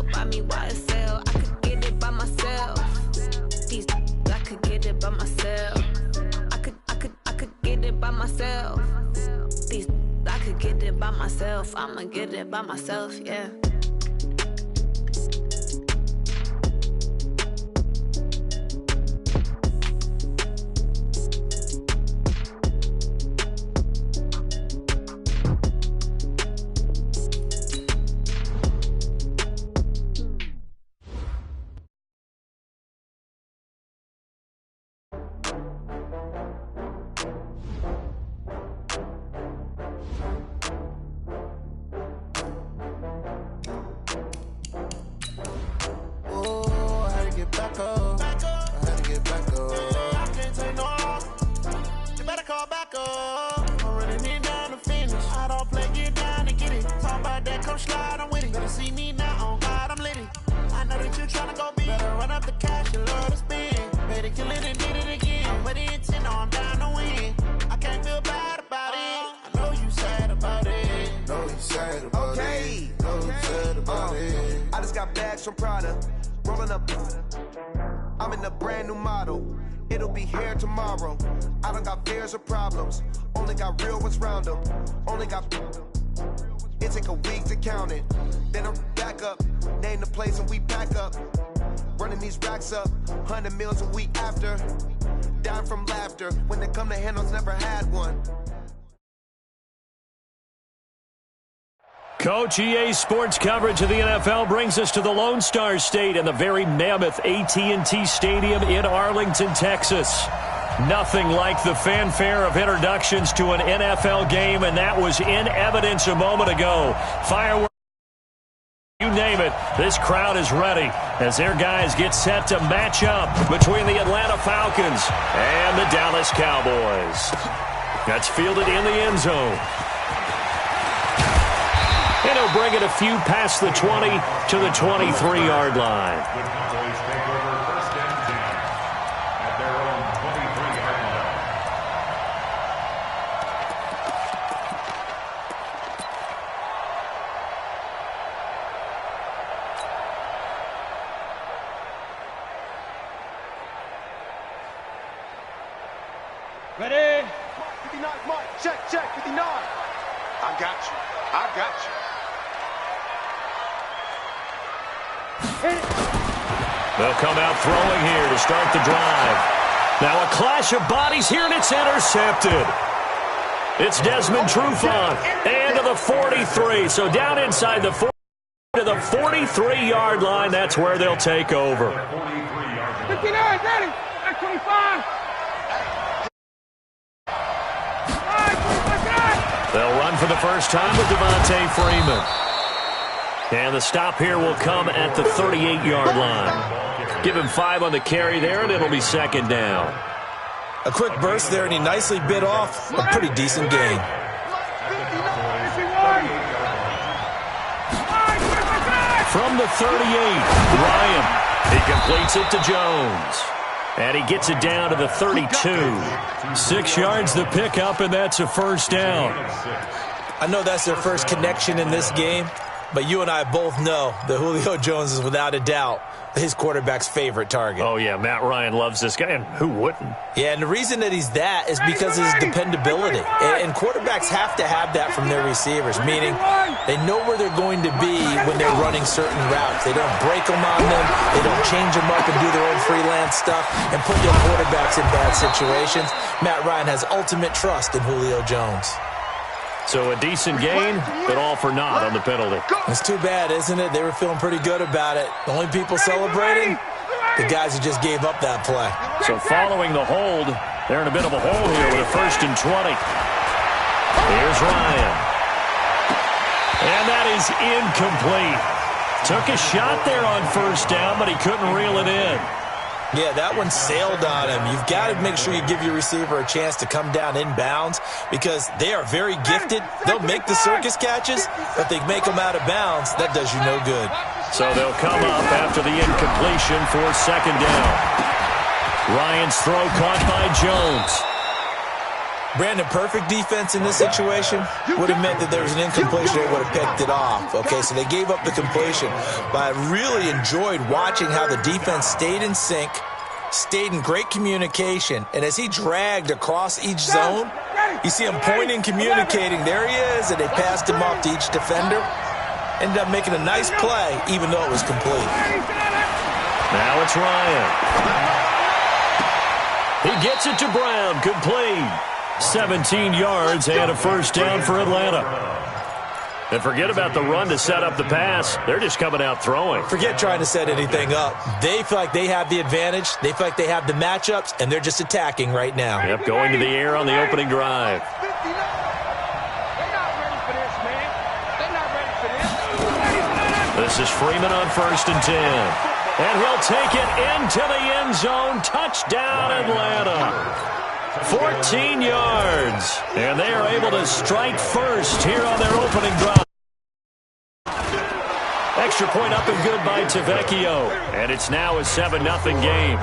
YSL, buy me YSL. I could get it by myself. These I could get it by myself. I could get it by myself. These I could get it by myself. I'ma get it by myself, yeah. From Prada, rolling up. I'm in a brand new model. It'll be here tomorrow. I don't got fears or problems. Only got real ones round them. Only got. It take a week to count it. Then I'm back up. Name the place and we pack up. Running these racks up. 100 meals a week after. Dying from laughter. When they come to handles, never had one. Coach, EA Sports coverage of the NFL brings us to the Lone Star State and the very mammoth AT&T Stadium in Arlington, Texas. Nothing like the fanfare of introductions to an NFL game, and that was in evidence a moment ago. Fireworks, you name it, this crowd is ready as their guys get set to match up between the Atlanta Falcons and the Dallas Cowboys. That's fielded in the end zone. And he'll bring it a few past the 20 to the 23-yard line. The Cowboys take over first and 10 at their own 23-yard line. Ready? 59, Mike. Check, 59. I got you. They'll come out throwing here to start the drive. Now a clash of bodies here, and it's intercepted. It's Desmond Trufant, and to the 43. So down inside the 40 to the 43-yard line, that's where they'll take over. 59, ready. At 25. They'll run for the first time with Devontae Freeman. And the stop here will come at the 38-yard line. Give him 5 on the carry there, and it'll be second down. A quick burst there, and he nicely bit off a pretty decent gain. From the 38, Ryan. He completes it to Jones. And he gets it down to the 32. 6 yards the pickup, and that's a first down. I know that's their first connection in this game, but you and I both know that Julio Jones is without a doubt his quarterback's favorite target. Oh, yeah, Matt Ryan loves this guy, and who wouldn't? Yeah, and the reason that he's that is because of his dependability. And quarterbacks have to have that from their receivers, meaning they know where they're going to be when they're running certain routes. They don't break them on them. They don't change them up and do their own freelance stuff and put their quarterbacks in bad situations. Matt Ryan has ultimate trust in Julio Jones. So a decent gain, but all for naught on the penalty. It's too bad, isn't it? They were feeling pretty good about it. The only people celebrating, the guys who just gave up that play. So following the hold, they're in a bit of a hole here with a 1st and 20. Here's Ryan. And that is incomplete. Took a shot there on 1st down, but he couldn't reel it in. Yeah, that one sailed on him. You've got to make sure you give your receiver a chance to come down inbounds because they are very gifted. They'll make the circus catches, but if they make them out of bounds, that does you no good. So they'll come up after the incompletion for second down. Ryan's throw caught by Jones. Brandon, perfect defense in this situation would have meant that there was an incompletion. They would have picked it off. Okay, so they gave up the completion. But I really enjoyed watching how the defense stayed in sync, stayed in great communication, and as he dragged across each zone, you see him pointing, communicating. There he is, and they passed him off to each defender. Ended up making a nice play, even though it was complete. Now it's Ryan. He gets it to Brown, complete. 17 yards and a first down for Atlanta. And forget about the run to set up the pass. They're just coming out throwing. Forget trying to set anything up. They feel like they have the advantage. They feel like they have the matchups, and they're just attacking right now. Yep, going to the air on the opening drive. They're not ready for this, man. They're not ready for this. This is Freeman on 1st and 10. And he'll take it into the end zone. Touchdown, Atlanta. 14 yards. And they are able to strike first here on their opening drive. Extra point up and good by Tavecchio. And it's now a 7-0 game.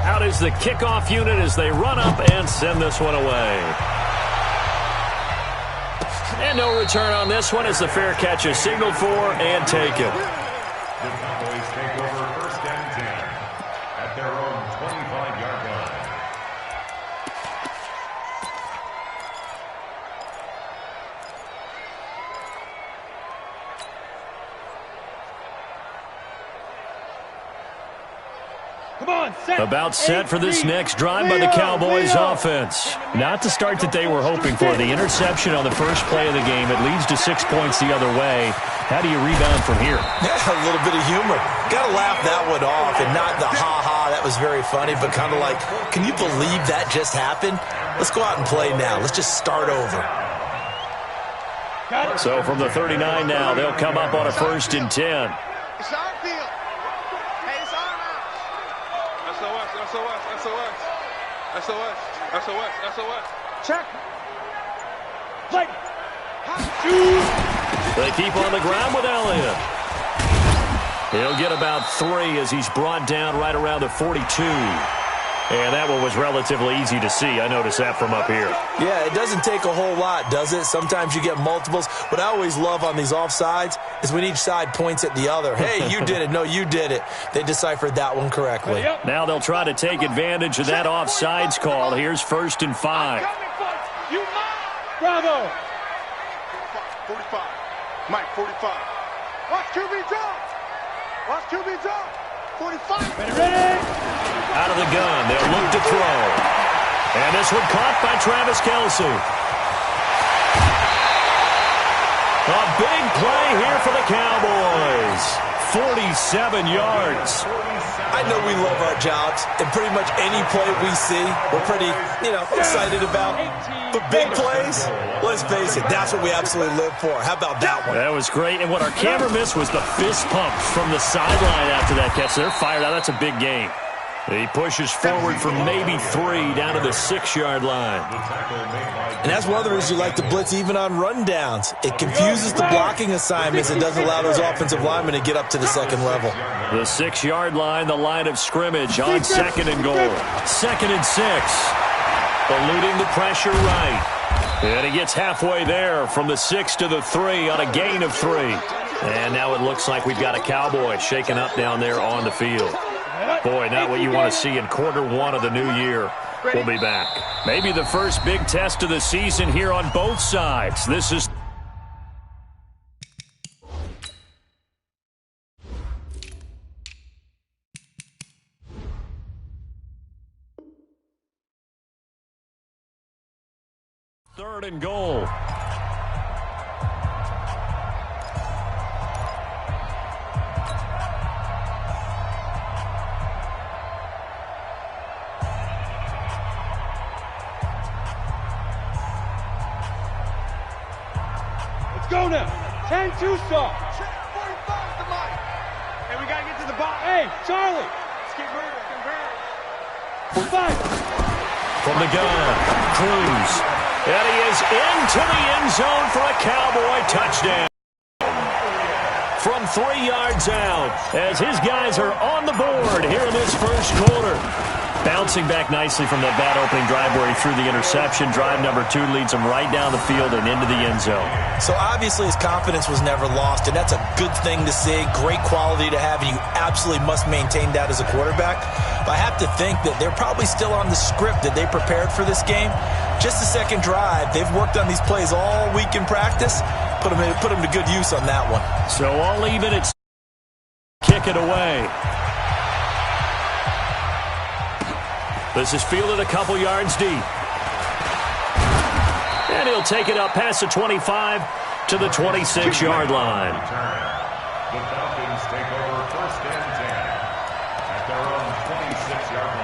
Out is the kickoff unit as they run up and send this one away. And no return on this one as the fair catch is signaled for and taken. The Cowboys take over 1st and 10 at their own 25-yard line. Come on, set. About set for this next drive by the Cowboys offense. Not the start that they were hoping for. The interception on the first play of the game. It leads to 6 points the other way. How do you rebound from here? Yeah, a little bit of humor. Got to laugh that one off and not the ha-ha. That was very funny, but kind of like, can you believe that just happened? Let's go out and play now. Let's just start over. So from the 39 now, they'll come up on a 1st and 10. It's our field. Hey, it's our house. SOS. Check. Play. They keep on the ground with Elliott. He'll get about 3 as he's brought down right around the 42. And that one was relatively easy to see. I noticed that from up here. Yeah, it doesn't take a whole lot, does it? Sometimes you get multiples. What I always love on these offsides is when each side points at the other. Hey, you did it. No, you did it. They deciphered that one correctly. Now they'll try to take advantage of that offsides call. Here's 1st and 5. Bravo. 45. Mike, 45. Watch QB drop. 45. Ready. Out of the gun, they'll look to throw. And this one caught by Travis Kelce. A big play here for the Cowboys. 47 yards. I know we love our jobs, and pretty much any play we see, we're pretty, excited about. But big plays, let's face it, that's what we absolutely live for. How about that one? That was great, and what our camera missed was the fist pump from the sideline after that catch. They're fired out. That's a big game. He pushes forward for maybe 3 down to the 6-yard line. And that's one of the reasons you like to blitz even on rundowns. It confuses the blocking assignments and doesn't allow those offensive linemen to get up to the second level. The 6-yard line, the line of scrimmage on 2nd and goal. 2nd and 6. Eluding the pressure right. And he gets halfway there from the 6 to the 3 on a gain of 3. And now it looks like we've got a Cowboy shaken up down there on the field. Boy, not what you want to see in Q1 of the new year. We'll be back. Maybe the first big test of the season here on both sides. This is... Third and goal. Go now. 10-2 stop. 45 to Mike. Hey, we got to get to the box. Hey, Charlie. Let's get moving. 5. From the gun, Cruz. And he is into the end zone for a Cowboy touchdown. from 3 yards out as his guys are on the board here in this first quarter. Bouncing back nicely from that bad opening drive where he threw the interception. Drive number 2 leads him right down the field and into the end zone. So obviously his confidence was never lost, and that's a good thing to see. Great quality to have, and you absolutely must maintain that as a quarterback. But I have to think that they're probably still on the script that they prepared for this game. Just the second drive, they've worked on these plays all week in practice. Put them to good use on that one. So all even, it's kick it away. This is fielded a couple yards deep. And he'll take it up past the 25 to the 26-yard line. The Falcons take over 1st and 10 at their own 26-yard line.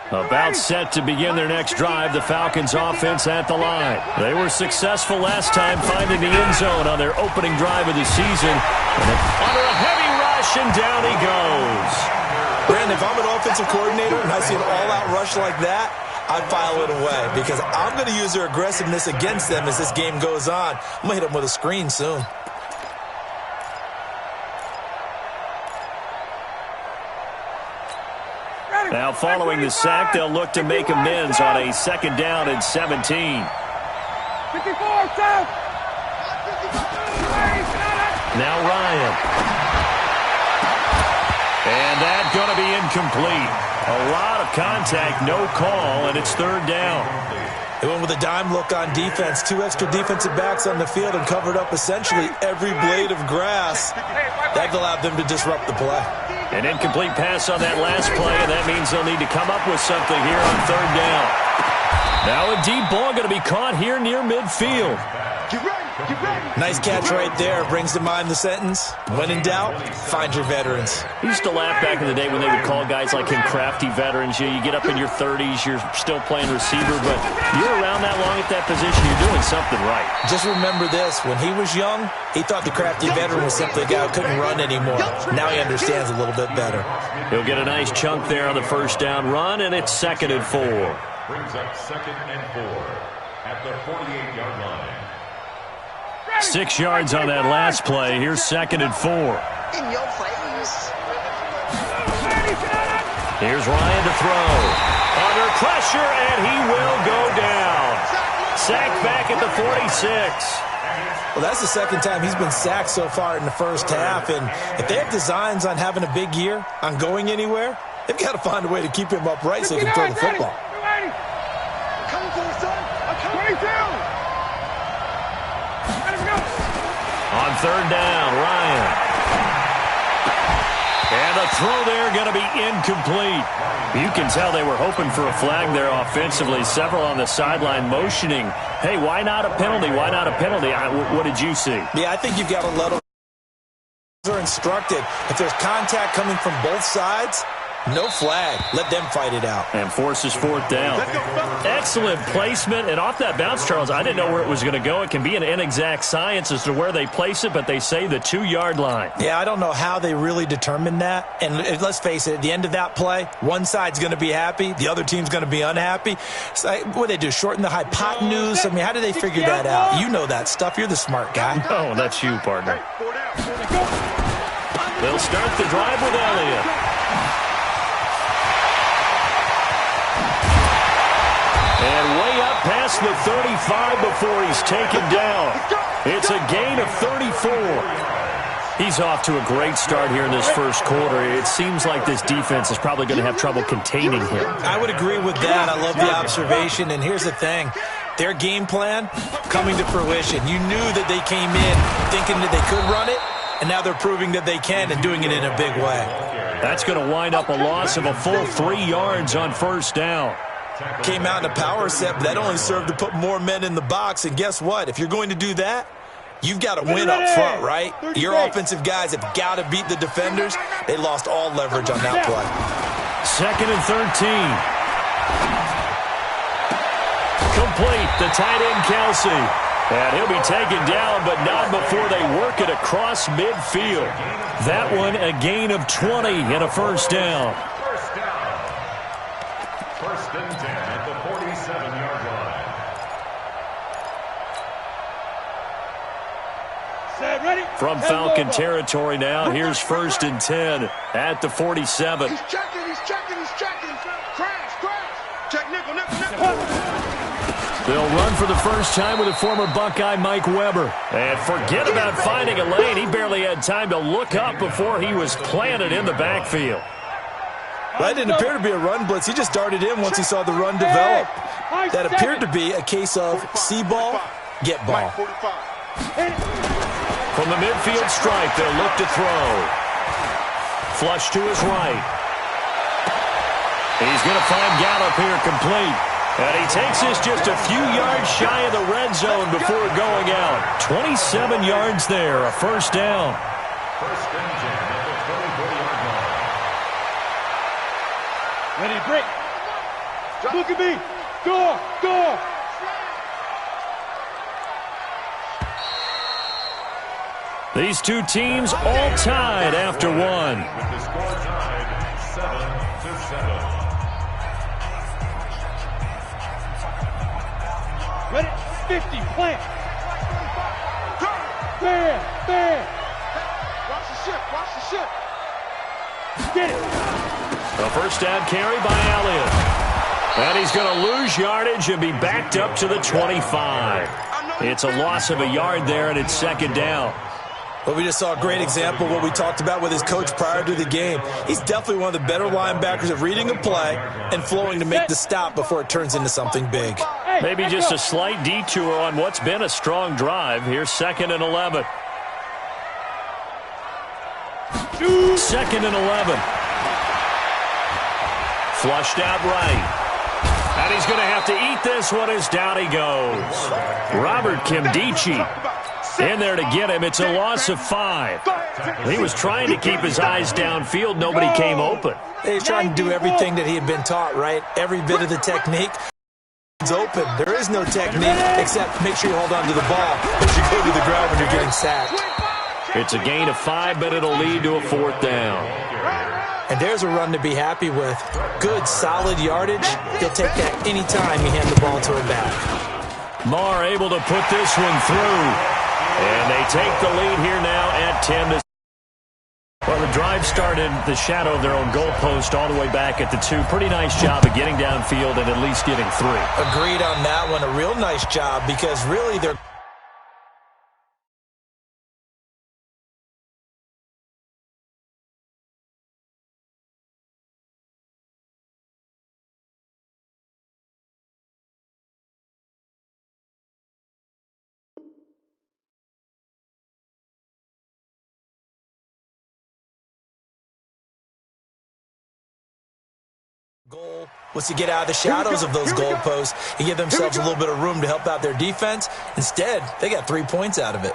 About set to begin their next drive, the Falcons offense at the line. They were successful last time finding the end zone on their opening drive of the season. And under a heavy rush, and down he goes. Brandon, if I'm an offensive coordinator and I see an all-out rush like that, I file it away because I'm going to use their aggressiveness against them as this game goes on. I'm going to hit them with a screen soon. Now following the sack, they'll look to make amends on a 2nd down and 17. 54, South. Now Ryan. And that's going to be incomplete. A lot of contact, no call, and it's 3rd down. They went with a dime look on defense. 2 extra defensive backs on the field and covered up essentially every blade of grass. That allowed them to disrupt the play. An incomplete pass on that last play, and that means they'll need to come up with something here on 3rd down. Now a deep ball going to be caught here near midfield. Get ready. Nice catch right there. Brings to mind the sentence, when in doubt, find your veterans. I used to laugh back in the day when they would call guys like him crafty veterans. You get up in your 30s, you're still playing receiver, but you're around that long at that position, you're doing something right. Just remember this, when he was young, he thought the crafty veteran was simply a guy who couldn't run anymore. Now he understands a little bit better. He'll get a nice chunk there on the 1st down run, and it's 2nd and 4. Brings up 2nd and 4 at the 48-yard line. 6 yards on that last play. Here's 2nd and 4. In your face. Here's Ryan to throw. Under pressure, and he will go down. Sacked back at the 46. Well, that's the 2nd time he's been sacked so far in the first half, and if they have designs on having a big year, on going anywhere, they've got to find a way to keep him upright so he can throw the football. Coming to the sun. I'm coming down. On 3rd down, Ryan. And the throw there going to be incomplete. You can tell they were hoping for a flag there offensively. Several on the sideline motioning, hey, why not a penalty? Why not a penalty? What did you see? Yeah, I think you've got to let them. Are instructed. If there's contact coming from both sides, no flag. Let them fight it out. And forces 4th down. Excellent placement. And off that bounce, Charles, I didn't know where it was going to go. It can be an inexact science as to where they place it, but they say the 2-yard line. Yeah, I don't know how they really determined that. And let's face it, at the end of that play, one side's going to be happy, the other team's going to be unhappy. So, what do they do, shorten the hypotenuse? I mean, how do they figure that out? You know that stuff. You're the smart guy. Oh, that's you, partner. They'll start the drive with Elliott. And way up past the 35 before he's taken down. It's a gain of 34. He's off to a great start here in this first quarter. It seems like this defense is probably going to have trouble containing him. I would agree with that. I love the observation. And here's the thing. Their game plan coming to fruition. You knew that they came in thinking that they could run it, and now they're proving that they can and doing it in a big way. That's going to wind up a loss of a full 3 yards on 1st down. Came out in a power set, but that only served to put more men in the box. And guess what? If you're going to do that, you've got to win up front, right? Your offensive guys have got to beat the defenders. They lost all leverage on that play. 2nd and 13. Complete. The tight end, Kelsey. And he'll be taken down, but not before they work it across midfield. That one, a gain of 20 and a first down. First down. First and 10 at the 47-yard line. Set, ready. From Falcon territory now, here's first and 10 at the 47. He's checking. Crash. Check nickel. They'll run for the first time with a former Buckeye, Mike Weber. And forget about finding a lane. He barely had time to look up before he was planted in the backfield. That didn't appear to be a run blitz. He just darted in once he saw the run develop. That appeared to be a case of see ball, get ball. From the midfield stripe, they'll look to throw. Flush to his right. He's going to find Gallup here complete. And he takes this just a few yards shy of the red zone before going out. 27 yards there, a first down. First and 10 at the 24-yard line. Ready, break. Look at me. Go. These two teams all tied after one. With the score tied 7-7. Ready, 50, plant. Bam. Watch the ship. Get it. A first down carry by Elliott. And he's going to lose yardage and be backed up to the 25. It's a loss of a yard there, and it's second down. Well, we just saw a great example of what we talked about with his coach prior to the game. He's definitely one of the better linebackers at reading a play and flowing to make the stop before it turns into something big. Maybe just a slight detour on what's been a strong drive. Here's 2nd and 11. 2nd and 11. Flushed out right. And he's going to have to eat this one as down he goes. Robert Kimdichie in there to get him. It's a loss of 5. He was trying to keep his eyes downfield. Nobody came open. He's trying to do everything that he had been taught, right? Every bit of the technique. It's open. There is no technique except make sure you hold on to the ball as you go to the ground when you're getting sacked. It's a gain of 5, but it'll lead to a 4th down. And there's a run to be happy with. Good, solid yardage. He'll take that any time you hand the ball to him back. Marr able to put this one through. And they take the lead here now at 10-6. Well, the drive started the shadow of their own goalpost all the way back at the 2. Pretty nice job of getting downfield and at least getting 3. Agreed on that one. A real nice job because really they're goal was to get out of the shadows of those goalposts and give themselves a little bit of room to help out their defense. Instead, they got 3 points out of it.